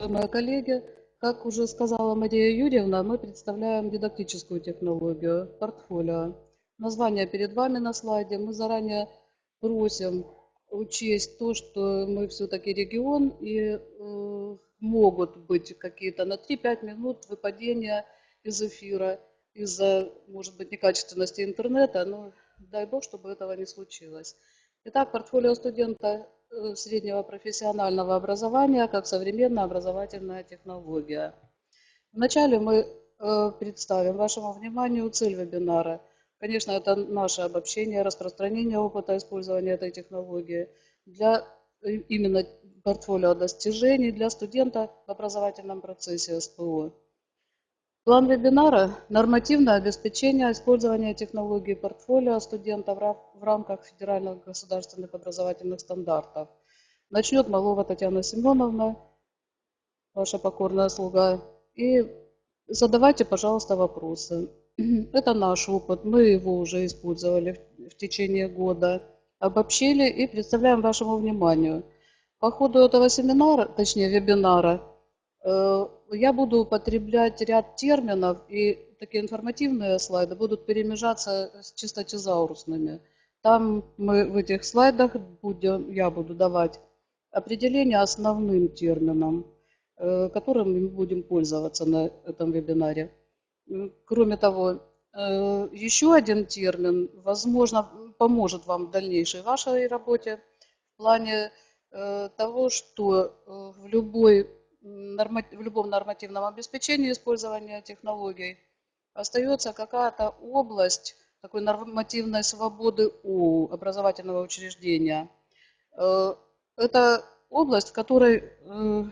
Мои коллеги, как уже сказала Мария Юрьевна, мы представляем дидактическую технологию портфолио. Название перед вами на слайде. Мы заранее просим учесть то, что мы все-таки регион и могут быть какие-то на 3-5 минут выпадения из эфира из-за, может быть, некачественности интернета, но дай бог, чтобы этого не случилось. Итак, портфолио студента среднего профессионального образования как современная образовательная технология. Вначале мы представим вашему вниманию цель вебинара. Конечно, это наше обобщение, распространение опыта использования этой технологии для именно портфолио достижений для студента в образовательном процессе СПО. План вебинара – нормативное обеспечение использования технологий портфолио студента в рамках федеральных государственных образовательных стандартов. Начнет Малова Татьяна Семеновна, ваша покорная слуга, и задавайте, пожалуйста, вопросы. Это наш опыт, мы его уже использовали в течение года, обобщили и представляем вашему вниманию. По ходу этого семинара, точнее вебинара, я буду употреблять ряд терминов, и такие информативные слайды будут перемежаться с чисто тезаурусными. Там мы в этих слайдах я буду давать определение основным терминам, которым мы будем пользоваться на этом вебинаре. Кроме того, еще один термин, возможно, поможет вам в дальнейшей вашей работе в плане того, что в любом нормативном обеспечении использования технологий остается какая-то область такой нормативной свободы у образовательного учреждения. Это область, в которой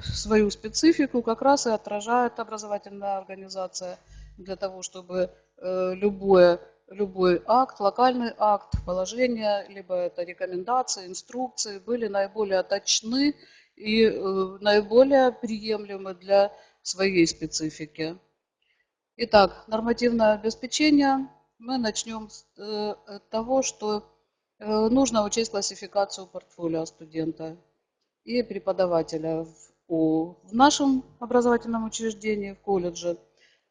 свою специфику как раз и отражает образовательная организация для того, чтобы любой акт, локальный акт, положение, либо это рекомендации, инструкции были наиболее точны и наиболее приемлемы для своей специфики. Итак, нормативное обеспечение. Мы начнем с того, что нужно учесть классификацию портфолио студента и преподавателя в нашем образовательном учреждении, в колледже.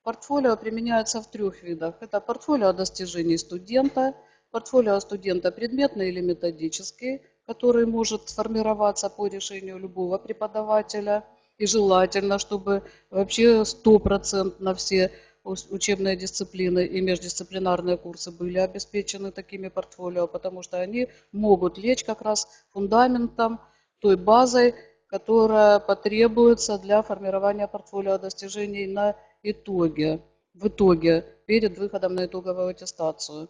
Портфолио применяется в 3 видах. Это портфолио достижений студента, портфолио студента предметный или методический, который может сформироваться по решению любого преподавателя. И желательно, чтобы вообще 100% все учебные дисциплины и междисциплинарные курсы были обеспечены такими портфолио, потому что они могут лечь как раз фундаментом, той базой, которая потребуется для формирования портфолио достижений в итоге, перед выходом на итоговую аттестацию.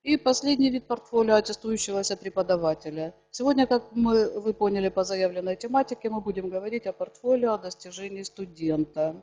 И последний вид портфолио аттестующегося преподавателя. Сегодня, как вы поняли по заявленной тематике, мы будем говорить о портфолио достижений студента.